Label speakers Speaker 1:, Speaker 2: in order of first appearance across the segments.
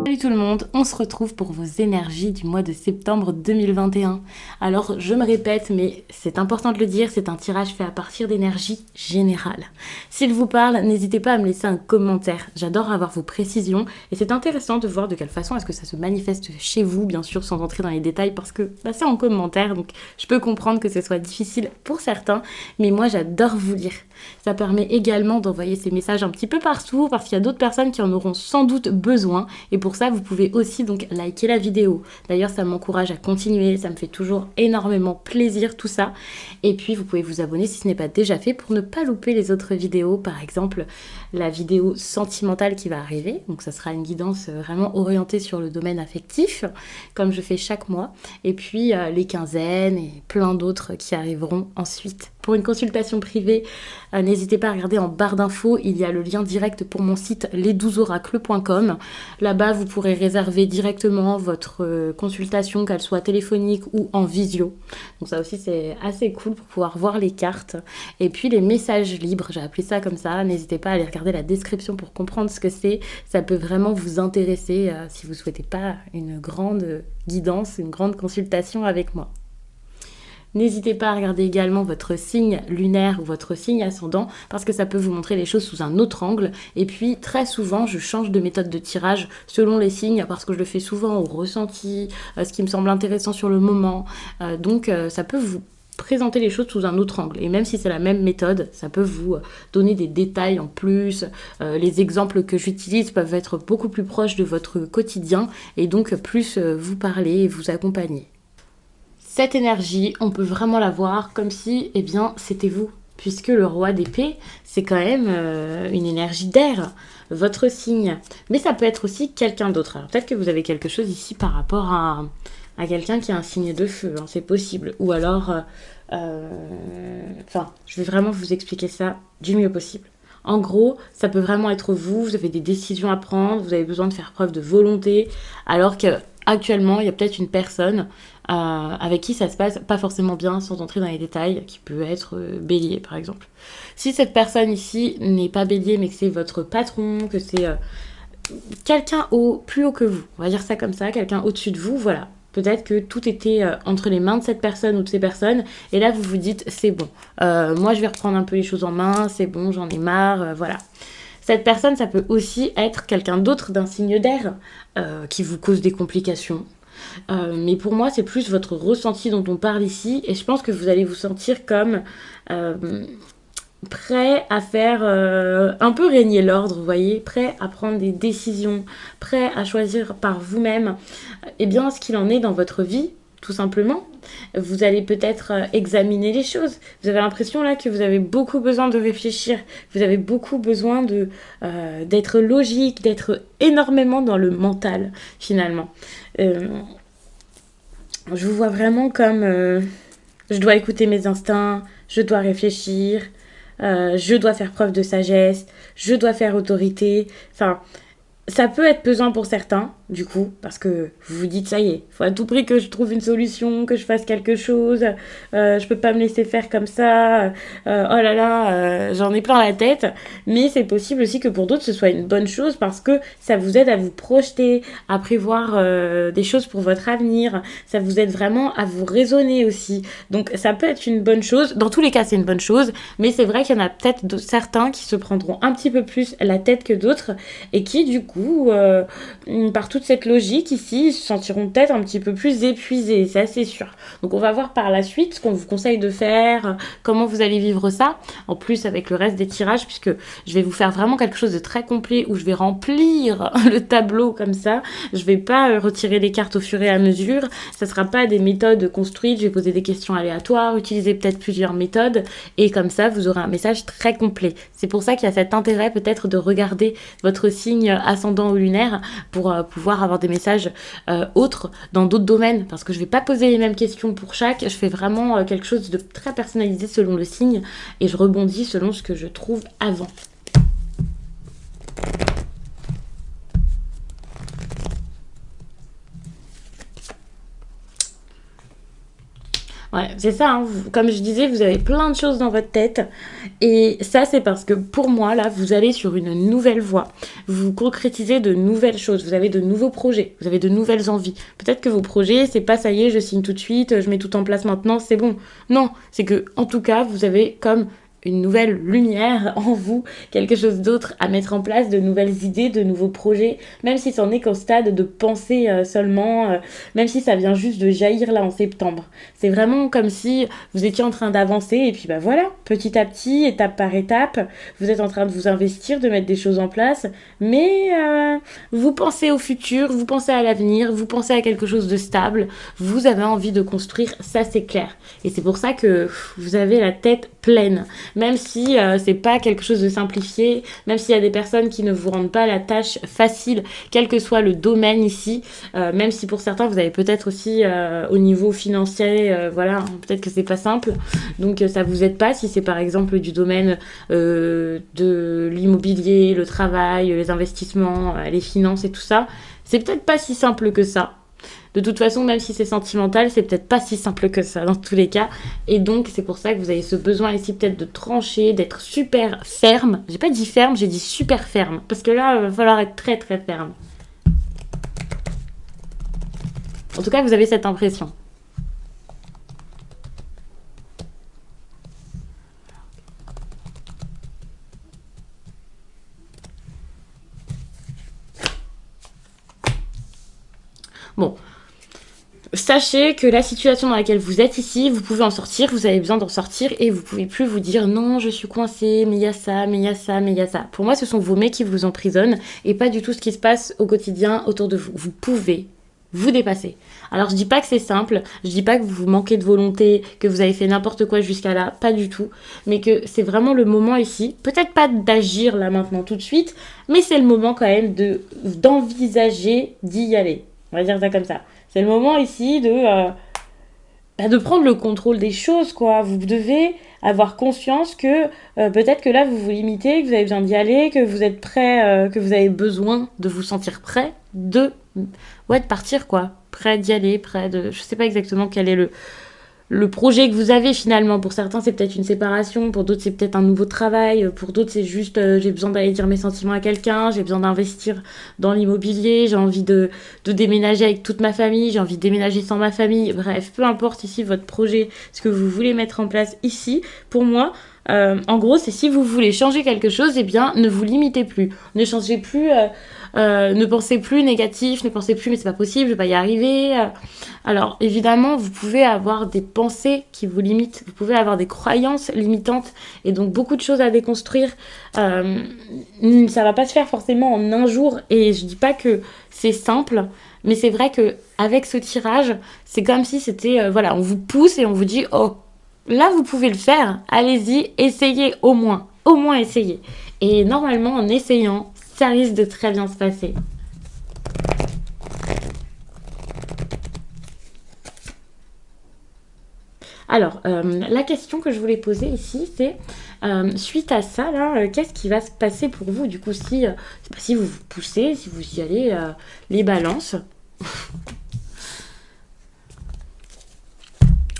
Speaker 1: Salut tout le monde, on se retrouve pour vos énergies du mois de septembre 2021. Alors je me répète, mais c'est important de le dire, c'est un tirage fait à partir d'énergie générale. S'il vous parle, n'hésitez pas à me laisser un commentaire, j'adore avoir vos précisions et c'est intéressant de voir de quelle façon est-ce que ça se manifeste chez vous, bien sûr sans entrer dans les détails parce que c'est en commentaire, donc je peux comprendre que ce soit difficile pour certains, mais moi j'adore vous lire. Ça permet également d'envoyer ces messages un petit peu partout parce qu'il y a d'autres personnes qui en auront sans doute besoin et pour ça vous pouvez aussi donc liker la vidéo. D'ailleurs ça m'encourage à continuer, ça me fait toujours énormément plaisir tout ça. Et puis vous pouvez vous abonner si ce n'est pas déjà fait pour ne pas louper les autres vidéos, par exemple la vidéo sentimentale qui va arriver. Donc ça sera une guidance vraiment orientée sur le domaine affectif comme je fais chaque mois. Et puis les quinzaines et plein d'autres qui arriveront ensuite. Pour une consultation privée, n'hésitez pas à regarder en barre d'infos, il y a le lien direct pour mon site les12oracles.com. Là-bas, vous pourrez réserver directement votre consultation, qu'elle soit téléphonique ou en visio. Donc ça aussi, c'est assez cool pour pouvoir voir les cartes. Et puis les messages libres, j'ai appelé ça comme ça. N'hésitez pas à aller regarder la description pour comprendre ce que c'est. Ça peut vraiment vous intéresser si vous ne souhaitez pas une grande guidance, une grande consultation avec moi. N'hésitez pas à regarder également votre signe lunaire ou votre signe ascendant parce que ça peut vous montrer les choses sous un autre angle. Et puis très souvent, je change de méthode de tirage selon les signes parce que je le fais souvent au ressenti, ce qui me semble intéressant sur le moment. Donc ça peut vous présenter les choses sous un autre angle. Et même si c'est la même méthode, ça peut vous donner des détails en plus. Les exemples que j'utilise peuvent être beaucoup plus proches de votre quotidien et donc plus vous parler et vous accompagner. Cette énergie, on peut vraiment la voir comme si, eh bien, c'était vous. Puisque le roi d'épée, c'est quand même une énergie d'air, votre signe. Mais ça peut être aussi quelqu'un d'autre. Alors peut-être que vous avez quelque chose ici par rapport à quelqu'un qui a un signe de feu, hein, c'est possible. Ou alors, je vais vraiment vous expliquer ça du mieux possible. En gros, ça peut vraiment être vous, vous avez des décisions à prendre, vous avez besoin de faire preuve de volonté, alors que actuellement, il y a peut-être une personne avec qui ça se passe pas forcément bien, sans entrer dans les détails, qui peut être bélier par exemple. Si cette personne ici n'est pas bélier, mais que c'est votre patron, que c'est quelqu'un plus haut que vous, on va dire ça comme ça, quelqu'un au-dessus de vous, voilà. Peut-être que tout était entre les mains de cette personne ou de ces personnes, et là vous vous dites c'est bon, moi je vais reprendre un peu les choses en main, c'est bon, j'en ai marre, voilà. Cette personne, ça peut aussi être quelqu'un d'autre d'un signe d'air qui vous cause des complications. Mais pour moi, c'est plus votre ressenti dont on parle ici, et je pense que vous allez vous sentir comme prêt à faire un peu régner l'ordre, vous voyez, prêt à prendre des décisions, prêt à choisir par vous-même, eh bien, ce qu'il en est dans votre vie, tout simplement. Vous allez peut-être examiner les choses. Vous avez l'impression là que vous avez beaucoup besoin de réfléchir. Vous avez beaucoup besoin d'être logique, d'être énormément dans le mental, finalement. Je vous vois vraiment comme je dois écouter mes instincts, je dois réfléchir, je dois faire preuve de sagesse, je dois faire autorité. Enfin, ça peut être pesant pour certains, du coup, parce que vous vous dites, ça y est, il faut à tout prix que je trouve une solution, que je fasse quelque chose, je peux pas me laisser faire comme ça, oh là là, j'en ai plein la tête. Mais c'est possible aussi que pour d'autres, ce soit une bonne chose parce que ça vous aide à vous projeter, à prévoir des choses pour votre avenir, ça vous aide vraiment à vous raisonner aussi. Donc ça peut être une bonne chose, dans tous les cas c'est une bonne chose, mais c'est vrai qu'il y en a peut-être certains qui se prendront un petit peu plus la tête que d'autres et qui du coup, par toute cette logique ici, se sentiront peut-être un petit peu plus épuisés, c'est assez sûr. Donc on va voir par la suite ce qu'on vous conseille de faire, comment vous allez vivre ça, en plus avec le reste des tirages, puisque je vais vous faire vraiment quelque chose de très complet où je vais remplir le tableau comme ça. Je vais pas retirer les cartes au fur et à mesure, ça sera pas des méthodes construites, je vais poser des questions aléatoires, utiliser peut-être plusieurs méthodes, et comme ça vous aurez un message très complet. C'est pour ça qu'il y a cet intérêt peut-être de regarder votre signe ascendant ou lunaire pour pouvoir avoir des messages autres dans d'autres domaines, parce que je vais pas poser les mêmes questions pour chaque, je fais vraiment quelque chose de très personnalisé selon le signe, et je rebondis selon ce que je trouve avant. Ouais, c'est ça, hein. Comme je disais, vous avez plein de choses dans votre tête. Et ça, c'est parce que pour moi, là, vous allez sur une nouvelle voie. Vous concrétisez de nouvelles choses. Vous avez de nouveaux projets. Vous avez de nouvelles envies. Peut-être que vos projets, c'est pas ça y est, je signe tout de suite, je mets tout en place maintenant, c'est bon. Non, c'est que, en tout cas, vous avez comme une nouvelle lumière en vous, quelque chose d'autre à mettre en place, de nouvelles idées, de nouveaux projets, même si c'en est qu'au stade de penser seulement, même si ça vient juste de jaillir là en septembre. C'est vraiment comme si vous étiez en train d'avancer et puis bah voilà, petit à petit, étape par étape, vous êtes en train de vous investir, de mettre des choses en place, mais vous pensez au futur, vous pensez à l'avenir, vous pensez à quelque chose de stable, vous avez envie de construire, ça c'est clair. Et c'est pour ça que vous avez la tête pleine, même si c'est pas quelque chose de simplifié, même s'il y a des personnes qui ne vous rendent pas la tâche facile, quel que soit le domaine ici, même si pour certains vous avez peut-être aussi au niveau financier, voilà, peut-être que c'est pas simple, donc ça vous aide pas si c'est par exemple du domaine de l'immobilier, le travail, les investissements, les finances et tout ça, c'est peut-être pas si simple que ça. De toute façon, même si c'est sentimental, c'est peut-être pas si simple que ça dans tous les cas. Et donc, c'est pour ça que vous avez ce besoin ici peut-être de trancher, d'être super ferme. J'ai pas dit ferme, j'ai dit super ferme. Parce que là, il va falloir être très très ferme. En tout cas, vous avez cette impression. Bon, sachez que la situation dans laquelle vous êtes ici, vous pouvez en sortir, vous avez besoin d'en sortir et vous pouvez plus vous dire non, je suis coincée, mais il y a ça, mais il y a ça, mais il y a ça. Pour moi, ce sont vos mais qui vous emprisonnent et pas du tout ce qui se passe au quotidien autour de vous. Vous pouvez vous dépasser. Alors je dis pas que c'est simple, je dis pas que vous manquez de volonté, que vous avez fait n'importe quoi jusqu'à là, pas du tout, mais que c'est vraiment le moment ici, peut-être pas d'agir là maintenant tout de suite, mais c'est le moment quand même de d'envisager d'y aller. On va dire ça comme ça. C'est le moment ici de prendre le contrôle des choses, quoi. Vous devez avoir conscience que peut-être que là, vous vous limitez, que vous avez besoin d'y aller, que vous êtes prêt, que vous avez besoin de vous sentir prêt de partir, quoi. Prêt d'y aller, prêt de... Je sais pas exactement quel est le projet que vous avez finalement. Pour certains, c'est peut-être une séparation, pour d'autres, c'est peut-être un nouveau travail, pour d'autres, c'est juste j'ai besoin d'aller dire mes sentiments à quelqu'un, j'ai besoin d'investir dans l'immobilier, j'ai envie de déménager avec toute ma famille, j'ai envie de déménager sans ma famille. Bref, peu importe ici votre projet, ce que vous voulez mettre en place ici, pour moi, en gros, c'est si vous voulez changer quelque chose, eh bien, ne vous limitez plus. Ne changez plus, ne pensez plus négatif, ne pensez plus mais c'est pas possible, je vais pas y arriver. Alors évidemment, vous pouvez avoir des pensées qui vous limitent, vous pouvez avoir des croyances limitantes et donc beaucoup de choses à déconstruire. Euh, Ça va pas se faire forcément en un jour et je dis pas que c'est simple, mais c'est vrai que avec ce tirage, c'est comme si c'était voilà, on vous pousse et on vous dit oh là vous pouvez le faire, allez-y, essayez au moins essayez. Et normalement en essayant, ça risque de très bien se passer. Alors, la question que je voulais poser ici, c'est suite à ça, là, qu'est-ce qui va se passer pour vous du coup si vous vous poussez, si vous y allez, les balances.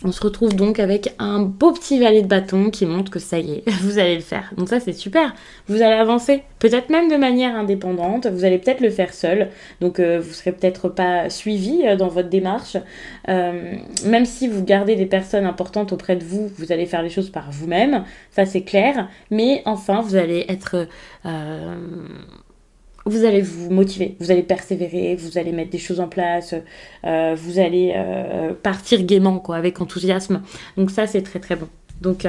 Speaker 1: On se retrouve donc avec un beau petit valet de bâton qui montre que ça y est, vous allez le faire. Donc ça c'est super, vous allez avancer, peut-être même de manière indépendante, vous allez peut-être le faire seul, donc vous serez peut-être pas suivi dans votre démarche. Même si vous gardez des personnes importantes auprès de vous, vous allez faire les choses par vous-même, ça c'est clair, mais enfin vous allez être... vous allez vous motiver, vous allez persévérer, vous allez mettre des choses en place, vous allez partir gaiement, quoi, avec enthousiasme. Donc ça, c'est très très bon. Donc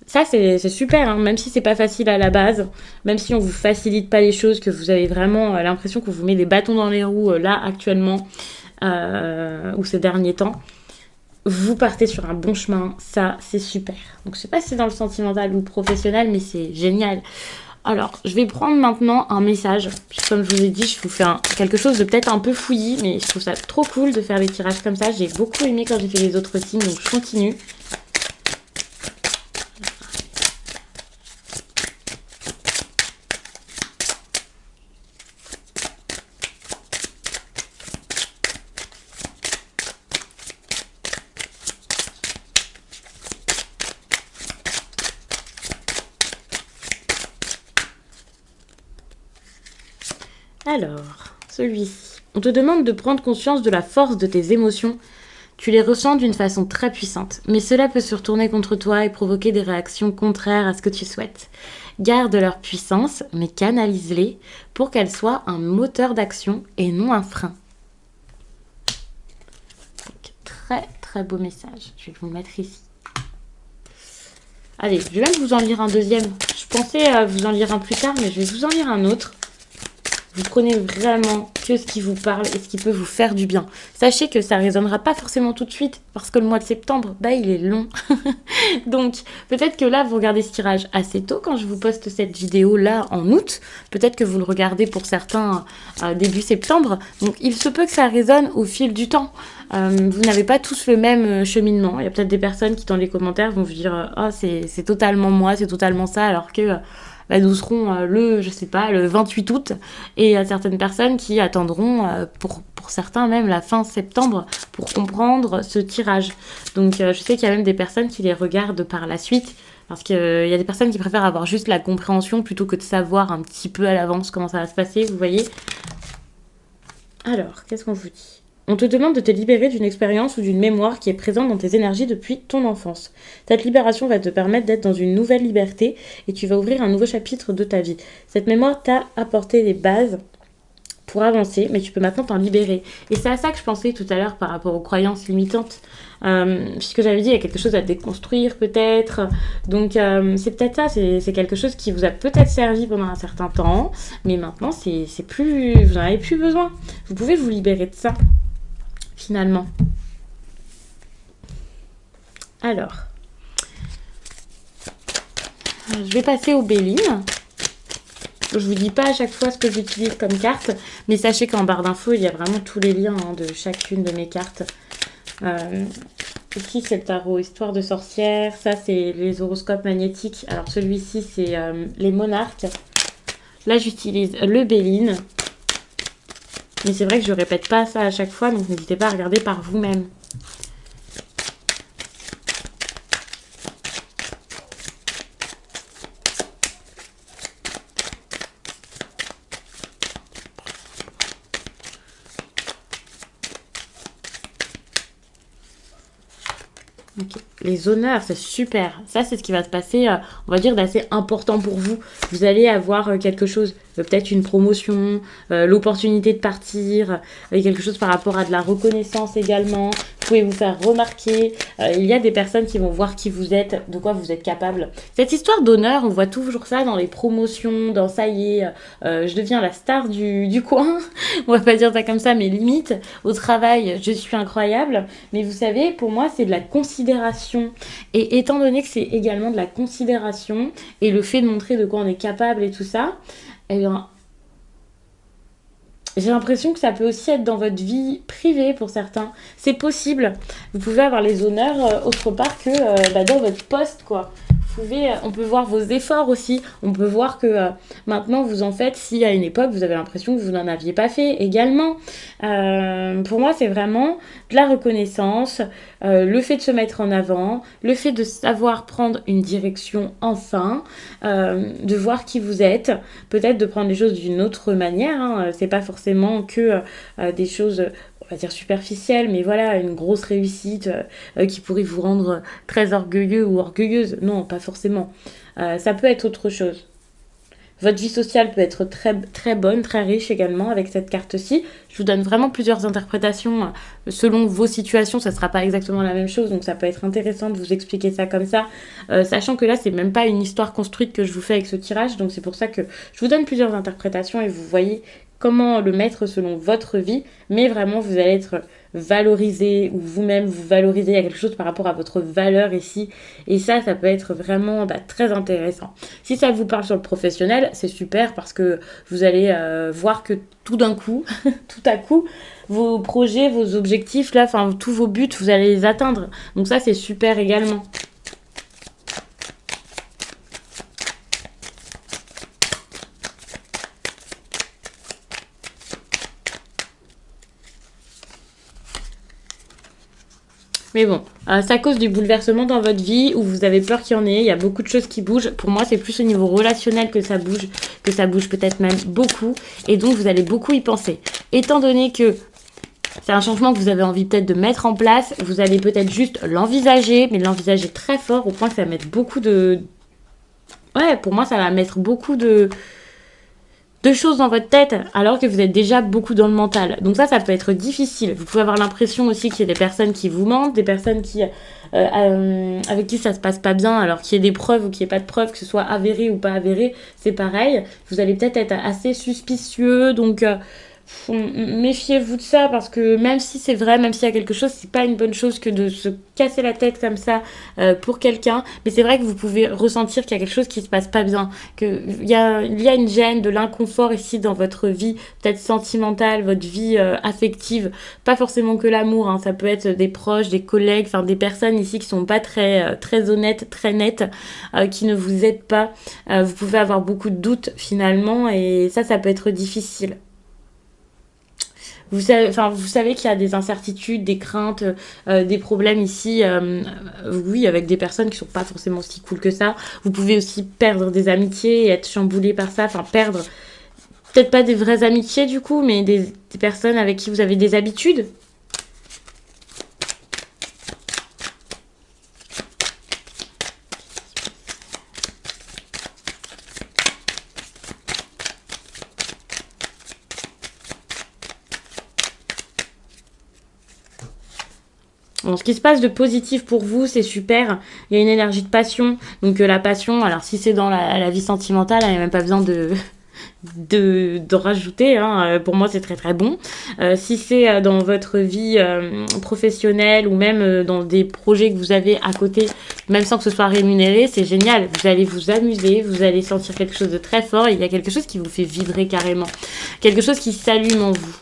Speaker 1: ça, c'est super, hein, même si c'est pas facile à la base, même si on vous facilite pas les choses, que vous avez vraiment l'impression qu'on vous met des bâtons dans les roues là actuellement ou ces derniers temps. Vous partez sur un bon chemin, ça c'est super. Donc je sais pas si c'est dans le sentimental ou professionnel, mais c'est génial. Alors, je vais prendre maintenant un message. Comme je vous ai dit, je vous fais quelque chose de peut-être un peu fouillis, mais je trouve ça trop cool de faire des tirages comme ça. J'ai beaucoup aimé quand j'ai fait les autres signes, donc je continue. Alors, celui-ci. On te demande de prendre conscience de la force de tes émotions. Tu les ressens d'une façon très puissante, mais cela peut se retourner contre toi et provoquer des réactions contraires à ce que tu souhaites. Garde leur puissance, mais canalise-les pour qu'elles soient un moteur d'action et non un frein. Donc, très très beau message. Je vais vous le mettre ici. Allez, je vais même vous en lire un deuxième. Je pensais vous en lire un plus tard, mais je vais vous en lire un autre. Vous prenez vraiment que ce qui vous parle et ce qui peut vous faire du bien. Sachez que ça ne résonnera pas forcément tout de suite, parce que le mois de septembre, bah, il est long. Donc, peut-être que là, vous regardez ce tirage assez tôt quand je vous poste cette vidéo-là en août. Peut-être que vous le regardez pour certains début septembre. Donc, il se peut que ça résonne au fil du temps. Vous n'avez pas tous le même cheminement. Il y a peut-être des personnes qui, dans les commentaires, vont vous dire « Oh, c'est totalement moi, c'est totalement ça », alors que... nous serons le 28 août, et certaines personnes qui attendront, pour certains même, la fin septembre pour comprendre ce tirage. Donc je sais qu'il y a même des personnes qui les regardent par la suite, parce qu'il y a des personnes qui préfèrent avoir juste la compréhension plutôt que de savoir un petit peu à l'avance comment ça va se passer, vous voyez. Alors, qu'est-ce qu'on vous dit ? On te demande de te libérer d'une expérience ou d'une mémoire qui est présente dans tes énergies depuis ton enfance. Cette libération va te permettre d'être dans une nouvelle liberté et tu vas ouvrir un nouveau chapitre de ta vie. Cette mémoire t'a apporté les bases pour avancer, mais tu peux maintenant t'en libérer. Et c'est à ça que je pensais tout à l'heure par rapport aux croyances limitantes. Puisque j'avais dit, il y a quelque chose à déconstruire peut-être. Donc c'est peut-être ça, c'est quelque chose qui vous a peut-être servi pendant un certain temps, mais maintenant c'est plus, vous n'en avez plus besoin. Vous pouvez vous libérer de ça, finalement. Alors, je vais passer au Béline. Je vous dis pas à chaque fois ce que j'utilise comme carte, mais sachez qu'en barre d'infos, il y a vraiment tous les liens de chacune de mes cartes. Ici, c'est le tarot Histoire de sorcière. Ça, c'est les horoscopes magnétiques. Alors, celui-ci, c'est les monarques. Là, j'utilise le Béline. Mais c'est vrai que je répète pas ça à chaque fois, donc n'hésitez pas à regarder par vous-même. Okay. Les honneurs, c'est super. Ça, c'est ce qui va se passer, on va dire, d'assez important pour vous. Vous allez avoir quelque chose, peut-être une promotion, l'opportunité de partir, quelque chose par rapport à de la reconnaissance également. Vous pouvez vous faire remarquer. Il y a des personnes qui vont voir qui vous êtes, de quoi vous êtes capable. Cette histoire d'honneur, on voit toujours ça dans les promotions, dans ça y est, je deviens la star du coin. On va pas dire ça comme ça, mais limite, au travail, je suis incroyable. Mais vous savez, pour moi, c'est de la considération. Et étant donné que c'est également de la considération et le fait de montrer de quoi on est capable et tout ça, eh bien, j'ai l'impression que ça peut aussi être dans votre vie privée pour certains. C'est possible. Vous pouvez avoir les honneurs autre part que dans votre poste, quoi. On peut voir vos efforts aussi. On peut voir que maintenant vous en faites si à une époque vous avez l'impression que vous n'en aviez pas fait également. Pour moi, c'est vraiment de la reconnaissance, le fait de se mettre en avant, le fait de savoir prendre une direction enfin, de voir qui vous êtes, peut-être de prendre les choses d'une autre manière. Hein. C'est pas forcément que des choses, on va dire superficielles, mais voilà, une grosse réussite qui pourrait vous rendre très orgueilleux ou orgueilleuse. Non, pas forcément. Ça peut être autre chose. Votre vie sociale peut être très, très bonne, très riche également avec cette carte-ci. Je vous donne vraiment plusieurs interprétations. Selon vos situations, ça ne sera pas exactement la même chose. Donc ça peut être intéressant de vous expliquer ça comme ça. Sachant que là, c'est même pas une histoire construite que je vous fais avec ce tirage. Donc c'est pour ça que je vous donne plusieurs interprétations et vous voyez comment le mettre selon votre vie. Mais vraiment, vous allez être valorisé ou vous-même vous valorisez à quelque chose par rapport à votre valeur ici. Et ça peut être vraiment très intéressant. Si ça vous parle sur le professionnel, c'est super parce que vous allez voir que tout d'un coup, tout à coup, vos projets, vos objectifs, là, enfin tous vos buts, vous allez les atteindre. Donc ça, c'est super également. Mais bon, ça cause du bouleversement dans votre vie où vous avez peur qu'il y en ait. Il y a beaucoup de choses qui bougent. Pour moi, c'est plus au niveau relationnel que ça bouge peut-être même beaucoup. Et donc, vous allez beaucoup y penser. Étant donné que c'est un changement que vous avez envie peut-être de mettre en place, vous allez peut-être juste l'envisager, mais l'envisager très fort au point que ça va mettre beaucoup de... Ouais, pour moi, ça va mettre beaucoup de choses dans votre tête alors que vous êtes déjà beaucoup dans le mental. Donc ça peut être difficile. Vous pouvez avoir l'impression aussi qu'il y a des personnes qui vous mentent, des personnes avec qui ça se passe pas bien, alors qu'il y ait des preuves ou qu'il n'y ait pas de preuves, que ce soit avéré ou pas avéré, c'est pareil. Vous allez peut-être être assez suspicieux, donc méfiez-vous de ça parce que même si c'est vrai, même s'il y a quelque chose, c'est pas une bonne chose que de se casser la tête comme ça pour quelqu'un. Mais c'est vrai que vous pouvez ressentir qu'il y a quelque chose qui se passe pas bien, qu'il y a une gêne, de l'inconfort ici dans votre vie, peut-être sentimentale, votre vie affective, pas forcément que l'amour, hein, ça peut être des proches, des collègues, enfin des personnes ici qui sont pas très honnêtes, très nettes, qui ne vous aident pas. Vous pouvez avoir beaucoup de doutes finalement et ça peut être difficile. Vous savez qu'il y a des incertitudes, des craintes, des problèmes ici, oui, avec des personnes qui sont pas forcément si cool que ça. Vous pouvez aussi perdre des amitiés et être chamboulé par ça, enfin perdre, peut-être pas des vraies amitiés du coup, mais des personnes avec qui vous avez des habitudes. Bon, ce qui se passe de positif pour vous, c'est super. Il y a une énergie de passion. Donc la passion, alors si c'est dans la vie sentimentale, il n'y a même pas besoin de rajouter. Hein. Pour moi, c'est très très bon. Si c'est dans votre vie professionnelle ou même dans des projets que vous avez à côté, même sans que ce soit rémunéré, c'est génial. Vous allez vous amuser, vous allez sentir quelque chose de très fort. Et il y a quelque chose qui vous fait vibrer carrément. Quelque chose qui s'allume en vous.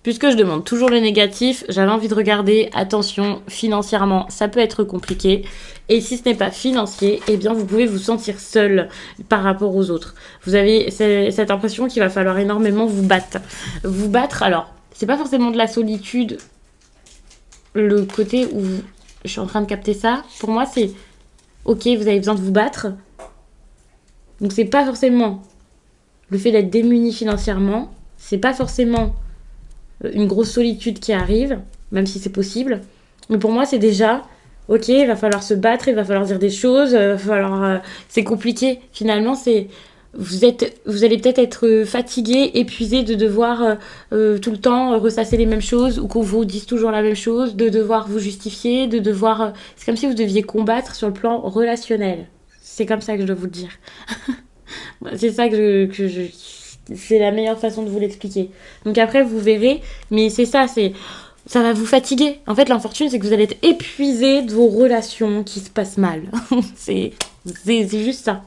Speaker 1: Puisque je demande toujours le négatif, j'avais envie de regarder, attention, financièrement, ça peut être compliqué. Et si ce n'est pas financier, eh bien vous pouvez vous sentir seul par rapport aux autres. Vous avez cette impression qu'il va falloir énormément vous battre. Vous battre, alors, c'est pas forcément de la solitude, le côté où je suis en train de capter ça. Pour moi, c'est, ok, vous avez besoin de vous battre. Donc c'est pas forcément le fait d'être démuni financièrement, c'est pas forcément une grosse solitude qui arrive, même si c'est possible. Mais pour moi, c'est déjà, ok, il va falloir se battre, il va falloir dire des choses, c'est compliqué. Finalement, vous allez peut-être être fatigué, épuisé de devoir tout le temps ressasser les mêmes choses ou qu'on vous dise toujours la même chose, de devoir vous justifier, de devoir... c'est comme si vous deviez combattre sur le plan relationnel. C'est comme ça que je dois vous le dire. C'est ça c'est la meilleure façon de vous l'expliquer. Donc après, vous verrez, mais c'est ça, ça va vous fatiguer. En fait, l'infortune, c'est que vous allez être épuisé de vos relations qui se passent mal. c'est juste ça.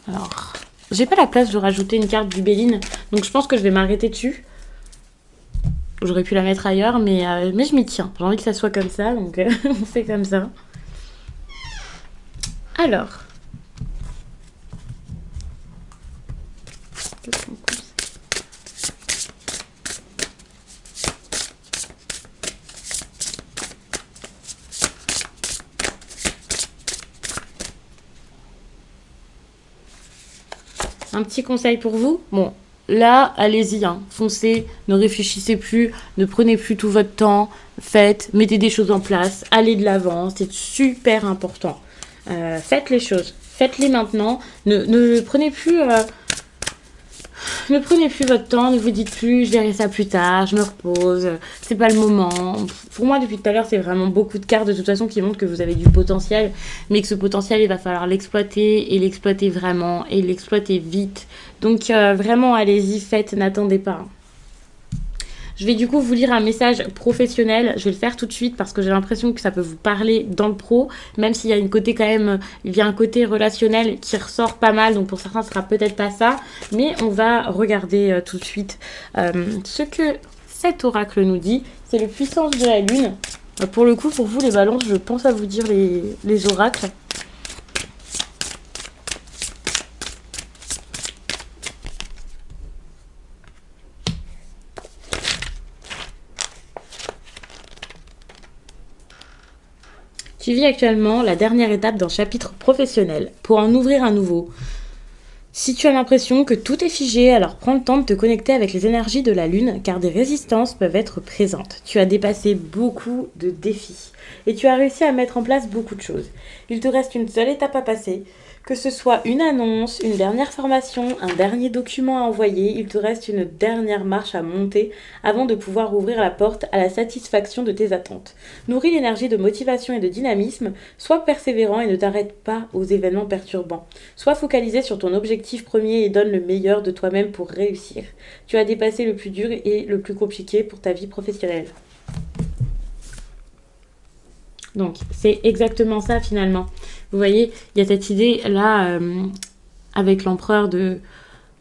Speaker 1: Alors, j'ai pas la place de rajouter une carte du Béline, donc je pense que je vais m'arrêter dessus. J'aurais pu la mettre ailleurs, mais je m'y tiens. J'ai envie que ça soit comme ça, donc on fait comme ça. Alors. Un petit conseil pour vous. Bon, là, allez-y, hein, foncez, ne réfléchissez plus, ne prenez plus tout votre temps, faites, mettez des choses en place, allez de l'avant, c'est super important. Faites les choses, faites-les maintenant, ne prenez plus... ne prenez plus votre temps, ne vous dites plus je verrai ça plus tard, je me repose, c'est pas le moment. Pour moi, depuis tout à l'heure, c'est vraiment beaucoup de cartes de toute façon qui montrent que vous avez du potentiel, mais que ce potentiel, il va falloir l'exploiter et l'exploiter vraiment et l'exploiter vite. Donc vraiment, allez-y, faites, n'attendez pas. Je vais du coup vous lire un message professionnel. Je vais le faire tout de suite parce que j'ai l'impression que ça peut vous parler dans le pro, même s'il y a une côté quand même, il y a un côté relationnel qui ressort pas mal. Donc pour certains, ce sera peut-être pas ça, mais on va regarder tout de suite ce que cet oracle nous dit. C'est les puissances de la lune. Pour le coup, pour vous les balances, je pense à vous dire les oracles. Tu vis actuellement la dernière étape d'un chapitre professionnel pour en ouvrir un nouveau. Si tu as l'impression que tout est figé, alors prends le temps de te connecter avec les énergies de la Lune car des résistances peuvent être présentes. Tu as dépassé beaucoup de défis et tu as réussi à mettre en place beaucoup de choses. Il te reste une seule étape à passer, que ce soit une annonce, une dernière formation, un dernier document à envoyer, il te reste une dernière marche à monter avant de pouvoir ouvrir la porte à la satisfaction de tes attentes. Nourris l'énergie de motivation et de dynamisme, sois persévérant et ne t'arrête pas aux événements perturbants. Sois focalisé sur ton objectif premier et donne le meilleur de toi-même pour réussir. Tu as dépassé le plus dur et le plus compliqué pour ta vie professionnelle. Donc, c'est exactement ça finalement. Vous voyez, il y a cette idée là avec l'empereur de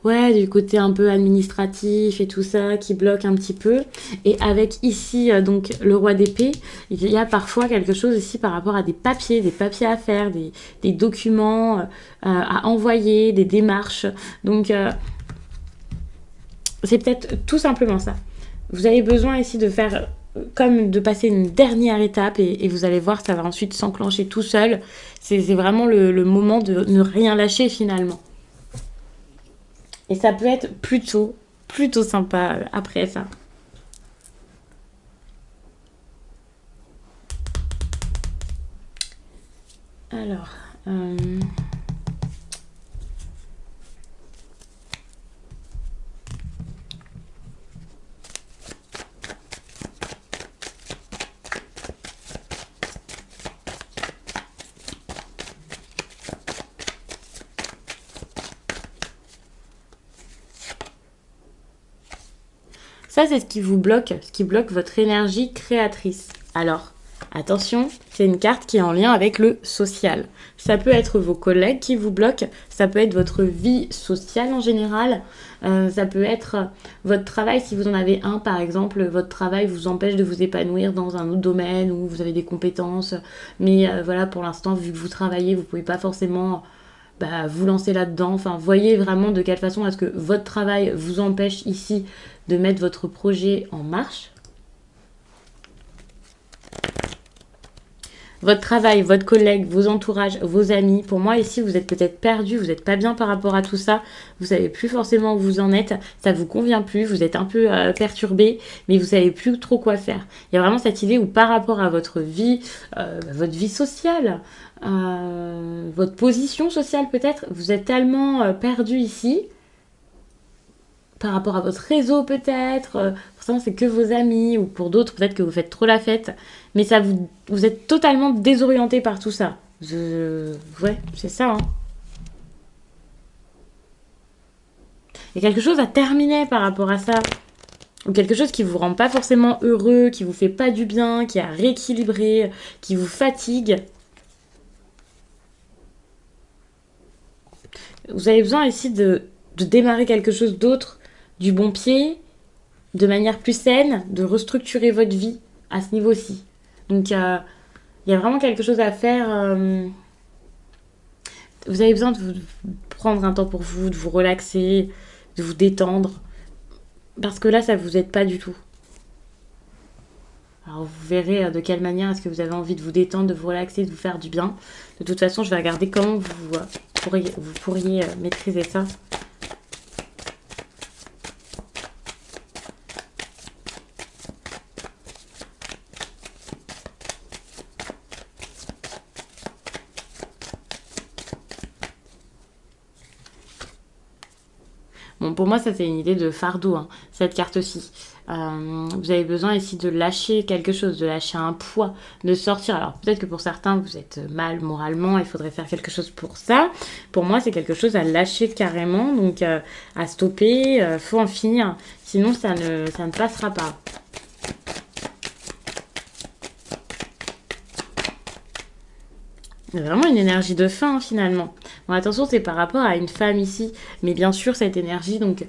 Speaker 1: ouais, du côté un peu administratif et tout ça qui bloque un petit peu. Et avec ici, donc le roi d'épée, il y a parfois quelque chose ici par rapport à des papiers à faire, des documents à envoyer, des démarches. Donc, c'est peut-être tout simplement ça. Vous avez besoin ici de faire comme de passer une dernière étape et vous allez voir, ça va ensuite s'enclencher tout seul. C'est vraiment le moment de ne rien lâcher finalement. Et ça peut être plutôt sympa après ça. Alors, ça, c'est ce qui vous bloque, ce qui bloque votre énergie créatrice. Alors, attention, c'est une carte qui est en lien avec le social. Ça peut être vos collègues qui vous bloquent, ça peut être votre vie sociale en général, ça peut être votre travail si vous en avez un par exemple, votre travail vous empêche de vous épanouir dans un autre domaine où vous avez des compétences, mais voilà, pour l'instant, vu que vous travaillez, vous ne pouvez pas forcément vous lancer là-dedans. Enfin, voyez vraiment de quelle façon est-ce que votre travail vous empêche ici de mettre votre projet en marche. Votre travail, votre collègue, vos entourages, vos amis. Pour moi, ici, vous êtes peut-être perdu, vous n'êtes pas bien par rapport à tout ça. Vous savez plus forcément où vous en êtes. Ça vous convient plus, vous êtes un peu perturbé, mais vous savez plus trop quoi faire. Il y a vraiment cette idée où par rapport à votre vie sociale, votre position sociale peut-être, vous êtes tellement perdu ici par rapport à votre réseau peut-être. Pour ça, c'est que vos amis ou pour d'autres, peut-être que vous faites trop la fête. Mais ça vous êtes totalement désorienté par tout ça. Ouais, c'est ça. Hein. Il y a quelque chose à terminer par rapport à ça. Ou quelque chose qui vous rend pas forcément heureux, qui vous fait pas du bien, qui a rééquilibré, qui vous fatigue. Vous avez besoin ici de démarrer quelque chose d'autre du bon pied, de manière plus saine, de restructurer votre vie à ce niveau-ci. Donc, il y a vraiment quelque chose à faire. Vous avez besoin de vous prendre un temps pour vous, de vous relaxer, de vous détendre. Parce que là, ça vous aide pas du tout. Alors, vous verrez de quelle manière est-ce que vous avez envie de vous détendre, de vous relaxer, de vous faire du bien. De toute façon, je vais regarder comment vous pourriez maîtriser ça. Bon, pour moi, ça, c'est une idée de fardeau, hein, cette carte-ci. Vous avez besoin ici de lâcher quelque chose, de lâcher un poids, de sortir. Alors peut-être que pour certains, vous êtes mal moralement, il faudrait faire quelque chose pour ça. Pour moi, c'est quelque chose à lâcher carrément, donc à stopper, faut en finir. Sinon, ça ne passera pas. Il y a vraiment une énergie de fin finalement. Bon, attention, c'est par rapport à une femme ici, mais bien sûr, cette énergie donc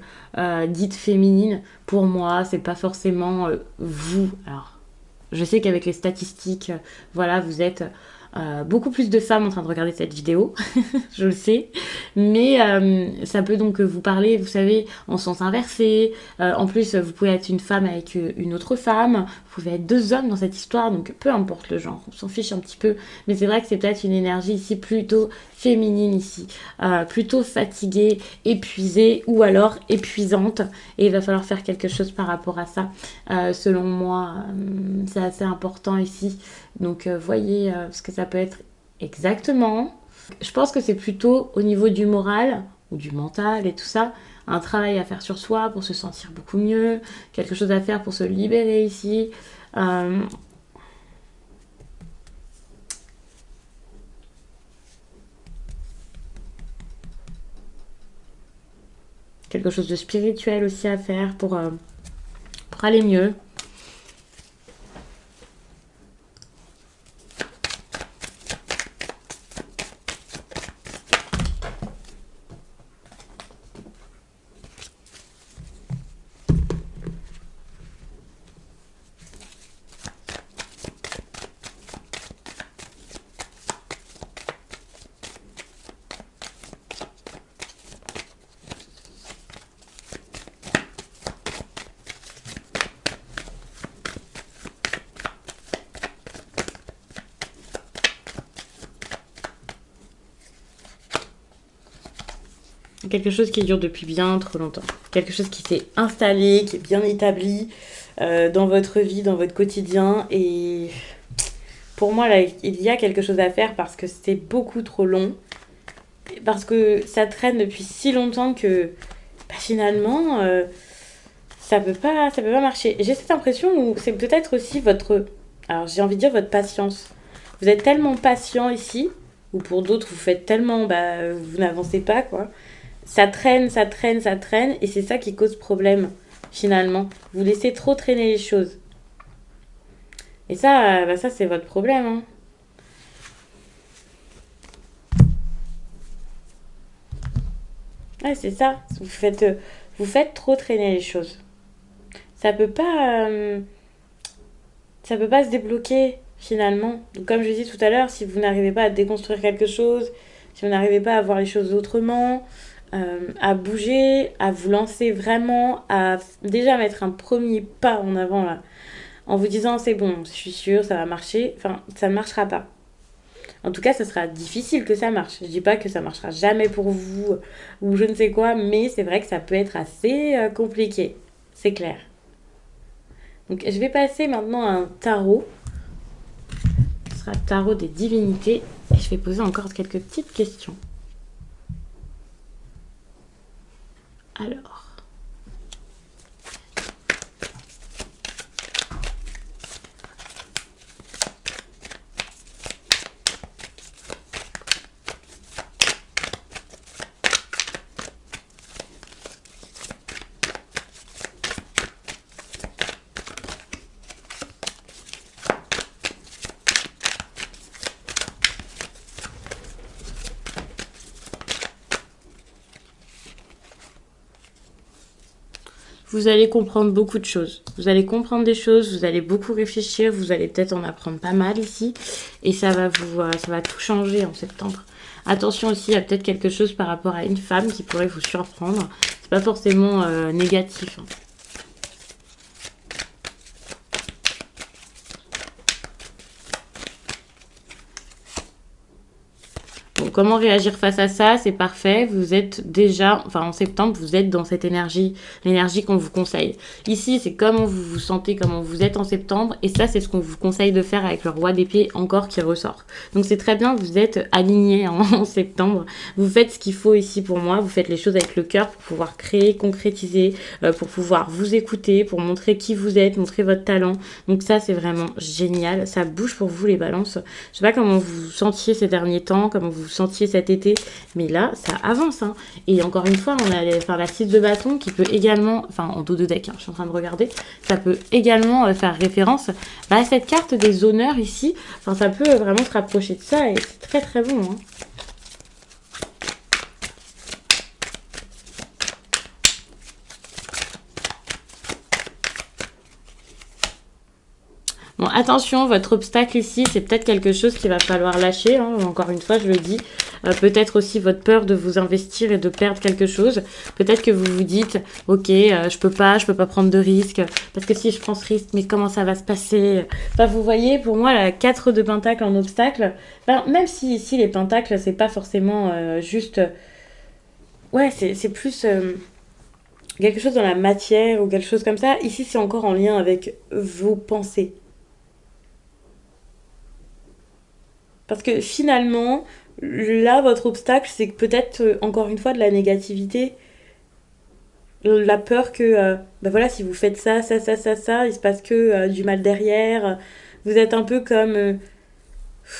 Speaker 1: dite féminine, pour moi, c'est pas forcément vous. Alors, je sais qu'avec les statistiques, voilà, vous êtes beaucoup plus de femmes en train de regarder cette vidéo, je le sais, mais ça peut donc vous parler, vous savez, en sens inversé. En plus, vous pouvez être une femme avec une autre femme, vous pouvez être deux hommes dans cette histoire, donc peu importe le genre, on s'en fiche un petit peu, mais c'est vrai que c'est peut-être une énergie ici plutôt féminine ici, plutôt fatiguée, épuisée ou alors épuisante, et il va falloir faire quelque chose par rapport à ça. Selon moi, c'est assez important ici, donc voyez ce que ça peut être exactement. Je pense que c'est plutôt au niveau du moral ou du mental et tout ça, un travail à faire sur soi pour se sentir beaucoup mieux, quelque chose à faire pour se libérer ici. Euh, Quelque chose de spirituel aussi à faire pour aller mieux. Quelque chose qui dure depuis bien trop longtemps. Quelque chose qui s'est installé, qui est bien établi dans votre vie, dans votre quotidien. Et pour moi, là, il y a quelque chose à faire parce que c'est beaucoup trop long. Parce que ça traîne depuis si longtemps que bah, finalement, ça peut pas marcher. J'ai cette impression où c'est peut-être aussi votre... Alors j'ai envie de dire votre patience. Vous êtes tellement patient ici, ou pour d'autres, vous faites tellement... Bah, vous n'avancez pas, quoi. Ça traîne, ça traîne, ça traîne, et c'est ça qui cause problème, finalement. Vous laissez trop traîner les choses. Et ça, bah, ça c'est votre problème. Hein. Ouais, c'est ça. Vous faites trop traîner les choses. Ça peut pas, ça peut pas se débloquer, finalement. Donc, comme je disais tout à l'heure, si vous n'arrivez pas à déconstruire quelque chose, si vous n'arrivez pas à voir les choses autrement, à bouger, à vous lancer vraiment, à déjà mettre un premier pas en avant là, en vous disant c'est bon, je suis sûre, ça va marcher, enfin ça ne marchera pas. En tout cas, ça sera difficile que ça marche. Je dis pas que ça marchera jamais pour vous ou je ne sais quoi, mais c'est vrai que ça peut être assez compliqué, c'est clair. Donc je vais passer maintenant à un tarot. Ce sera le tarot des divinités et je vais poser encore quelques petites questions. Alors, vous allez comprendre beaucoup de choses. Vous allez comprendre des choses, vous allez beaucoup réfléchir, vous allez peut-être en apprendre pas mal ici. Et ça va tout changer en septembre. Attention aussi, il y a peut-être quelque chose par rapport à une femme qui pourrait vous surprendre. C'est pas forcément négatif. Hein. Donc comment réagir face à ça, c'est parfait. Vous êtes déjà, enfin en septembre, vous êtes dans cette énergie, l'énergie qu'on vous conseille. Ici, c'est comment vous vous sentez, comment vous êtes en septembre. Et ça, c'est ce qu'on vous conseille de faire avec le roi d'épée encore qui ressort. Donc c'est très bien, vous êtes aligné en septembre. Vous faites ce qu'il faut ici pour moi. Vous faites les choses avec le cœur pour pouvoir créer, concrétiser, pour pouvoir vous écouter, pour montrer qui vous êtes, montrer votre talent. Donc ça, c'est vraiment génial. Ça bouge pour vous les balances. Je sais pas comment vous vous sentiez ces derniers temps, comment vous vous sentiez cet été, mais là, ça avance. Hein. Et encore une fois, on a la 6 de bâton qui peut également, enfin en dos de deck, hein, je suis en train de regarder, ça peut également faire référence à cette carte des honneurs ici. Enfin, ça peut vraiment se rapprocher de ça et c'est très très bon. Hein. Bon, attention, votre obstacle ici, c'est peut-être quelque chose qu'il va falloir lâcher. Hein. Encore une fois, je le dis. Peut-être aussi votre peur de vous investir et de perdre quelque chose. Peut-être que vous vous dites, ok, je peux pas prendre de risque. Parce que si je prends ce risque, mais comment ça va se passer? Enfin, vous voyez, pour moi, la 4 de pentacles en obstacle, ben, même si ici, les pentacles, c'est pas forcément juste... Ouais, c'est plus... quelque chose dans la matière ou quelque chose comme ça. Ici, c'est encore en lien avec vos pensées. Parce que finalement, là, votre obstacle, c'est peut-être encore une fois de la négativité. La peur que, ben voilà, si vous faites ça, il se passe que du mal derrière. Vous êtes un peu comme,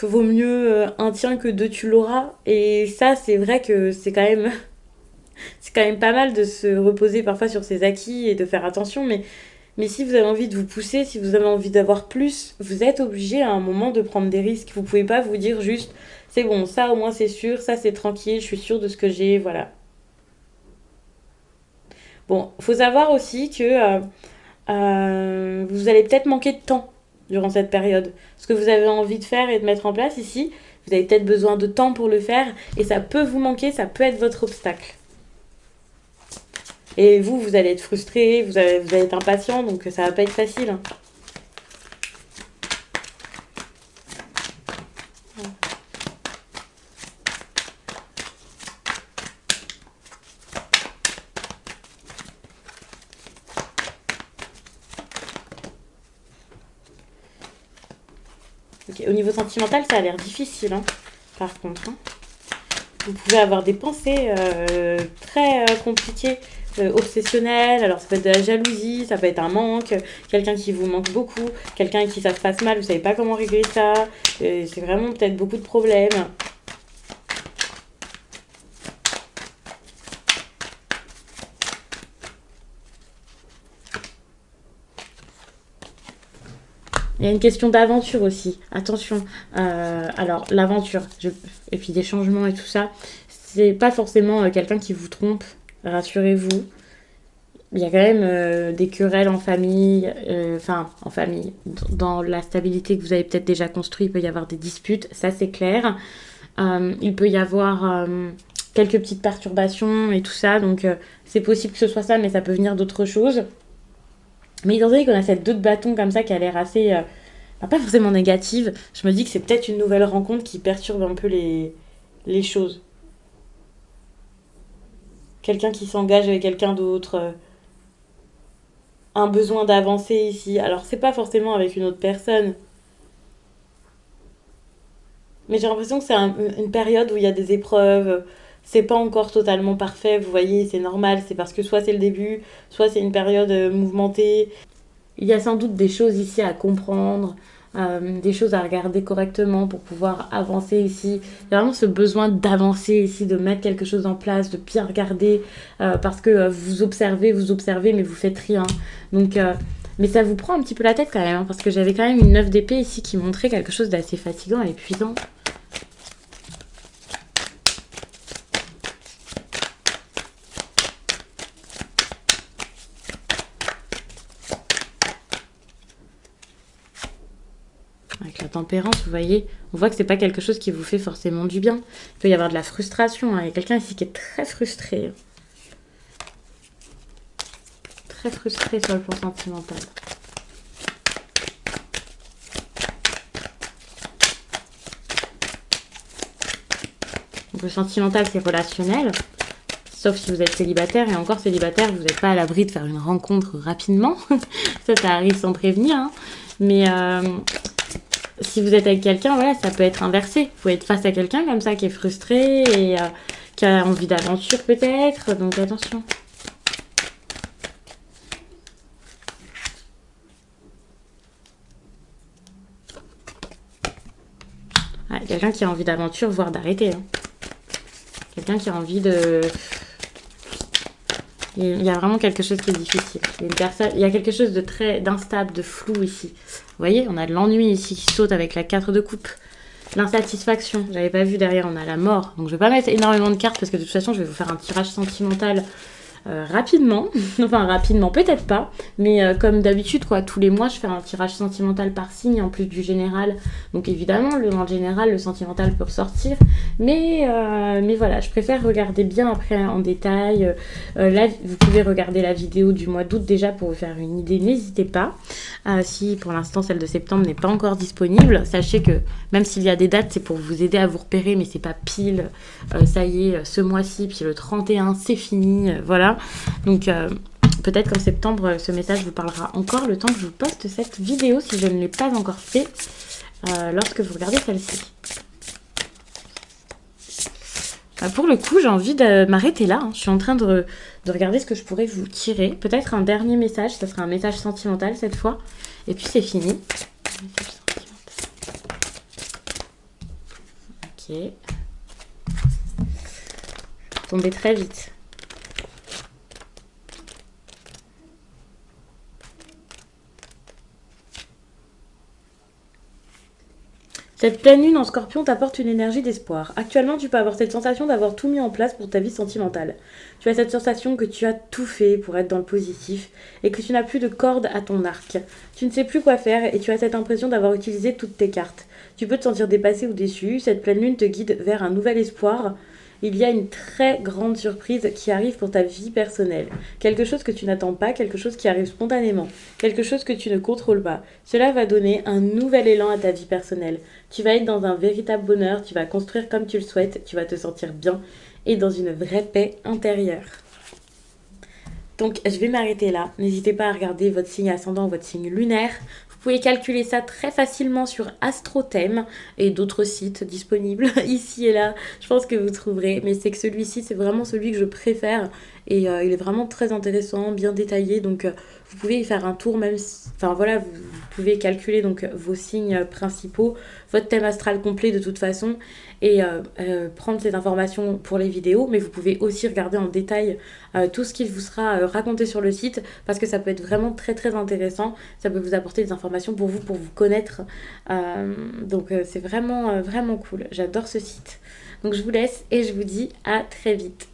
Speaker 1: vaut mieux un tien que deux tu l'auras. Et ça, c'est vrai que c'est quand même pas mal de se reposer parfois sur ses acquis et de faire attention. Mais si vous avez envie de vous pousser, si vous avez envie d'avoir plus, vous êtes obligé à un moment de prendre des risques. Vous pouvez pas vous dire juste, c'est bon, ça au moins c'est sûr, ça c'est tranquille, je suis sûre de ce que j'ai, voilà. Bon, faut savoir aussi que vous allez peut-être manquer de temps durant cette période. Ce que vous avez envie de faire et de mettre en place ici, vous avez peut-être besoin de temps pour le faire et ça peut vous manquer, ça peut être votre obstacle. Et vous allez être frustré, vous allez être impatient, donc ça va pas être facile. Hein. Okay. Au niveau sentimental, ça a l'air difficile, hein, par contre. Hein. Vous pouvez avoir des pensées très compliquées, obsessionnelles. Alors, ça peut être de la jalousie, ça peut être un manque, quelqu'un qui vous manque beaucoup, quelqu'un qui ça se passe mal, vous savez pas comment régler ça. C'est vraiment peut-être beaucoup de problèmes. Il y a une question d'aventure aussi. Attention. Alors, l'aventure, et puis des changements et tout ça, c'est pas forcément quelqu'un qui vous trompe, rassurez-vous. Il y a quand même des querelles en famille, enfin en famille, dans la stabilité que vous avez peut-être déjà construit, il peut y avoir des disputes, ça c'est clair. Il peut y avoir quelques petites perturbations et tout ça, donc c'est possible que ce soit ça, mais ça peut venir d'autres choses. Mais étant donné qu'on a cette 2 de bâton comme ça qui a l'air assez, pas forcément négative, je me dis que c'est peut-être une nouvelle rencontre qui perturbe un peu les choses. Quelqu'un qui s'engage avec quelqu'un d'autre, un besoin d'avancer ici. Alors c'est pas forcément avec une autre personne, mais j'ai l'impression que c'est une période où il y a des épreuves. C'est pas encore totalement parfait, vous voyez, c'est normal. C'est parce que soit c'est le début, soit c'est une période mouvementée. Il y a sans doute des choses ici à comprendre, des choses à regarder correctement pour pouvoir avancer ici. Il y a vraiment ce besoin d'avancer ici, de mettre quelque chose en place, de bien regarder, parce que vous observez, mais vous faites rien. Donc, mais ça vous prend un petit peu la tête quand même, hein, parce que j'avais quand même une 9 d'épée ici qui montrait quelque chose d'assez fatigant et épuisant. Avec la tempérance, vous voyez, on voit que c'est pas quelque chose qui vous fait forcément du bien. Il peut y avoir de la frustration. Hein. Il y a quelqu'un ici qui est très frustré. Très frustré sur le plan sentimental. le sentimental, c'est relationnel. Sauf si vous êtes célibataire, et encore célibataire, vous n'êtes pas à l'abri de faire une rencontre rapidement. Ça arrive sans prévenir. Hein. Mais si vous êtes avec quelqu'un, voilà, ça peut être inversé. Vous pouvez être face à quelqu'un comme ça qui est frustré et qui a envie d'aventure peut-être. Donc attention. Ouais, quelqu'un qui a envie d'aventure, voire d'arrêter. Hein. Quelqu'un qui a envie de... Il y a vraiment quelque chose qui est difficile. Il y a quelque chose de très d'instable, de flou ici. Vous voyez, on a de l'ennui ici qui saute avec la 4 de coupe. L'insatisfaction, j'avais pas vu derrière, on a la mort. Donc je vais pas mettre énormément de cartes parce que de toute façon je vais vous faire un tirage sentimental rapidement. Enfin rapidement, peut-être pas. Mais comme d'habitude, quoi, tous les mois je fais un tirage sentimental par signe en plus du général. Donc évidemment, dans le général, le sentimental peut ressortir. Mais voilà, je préfère regarder bien après en détail. Là, vous pouvez regarder la vidéo du mois d'août déjà pour vous faire une idée. N'hésitez pas. Si pour l'instant celle de septembre n'est pas encore disponible, sachez que même s'il y a des dates, c'est pour vous aider à vous repérer, mais c'est pas pile. Ça y est, ce mois-ci, puis le 31, c'est fini. Voilà. Donc peut-être qu'en septembre, ce message vous parlera encore le temps que je vous poste cette vidéo, si je ne l'ai pas encore fait, lorsque vous regardez celle-ci. Pour le coup, j'ai envie de m'arrêter là. Hein. Je suis en train de regarder ce que je pourrais vous tirer. Peut-être un dernier message. Ça sera un message sentimental cette fois. Et puis c'est fini. Ok. Tomber très vite. Cette pleine lune en Scorpion t'apporte une énergie d'espoir. Actuellement, tu peux avoir cette sensation d'avoir tout mis en place pour ta vie sentimentale. Tu as cette sensation que tu as tout fait pour être dans le positif et que tu n'as plus de corde à ton arc. Tu ne sais plus quoi faire et tu as cette impression d'avoir utilisé toutes tes cartes. Tu peux te sentir dépassé ou déçu. Cette pleine lune te guide vers un nouvel espoir. Il y a une très grande surprise qui arrive pour ta vie personnelle. Quelque chose que tu n'attends pas, quelque chose qui arrive spontanément, quelque chose que tu ne contrôles pas. Cela va donner un nouvel élan à ta vie personnelle. Tu vas être dans un véritable bonheur, tu vas construire comme tu le souhaites, tu vas te sentir bien et dans une vraie paix intérieure. Donc je vais m'arrêter là. N'hésitez pas à regarder votre signe ascendant, votre signe lunaire. Vous pouvez calculer ça très facilement sur AstroThème et d'autres sites disponibles ici et là. Je pense que vous trouverez. Mais c'est que celui-ci, c'est vraiment celui que je préfère. Et il est vraiment très intéressant, bien détaillé. Donc vous pouvez y faire un tour même. Enfin voilà, vous pouvez calculer donc vos signes principaux, votre thème astral complet de toute façon. Et prendre ces informations pour les vidéos. Mais vous pouvez aussi regarder en détail tout ce qui vous sera raconté sur le site. Parce que ça peut être vraiment très très intéressant. Ça peut vous apporter des informations pour vous connaître. Donc c'est vraiment, vraiment cool. J'adore ce site. Donc je vous laisse et je vous dis à très vite.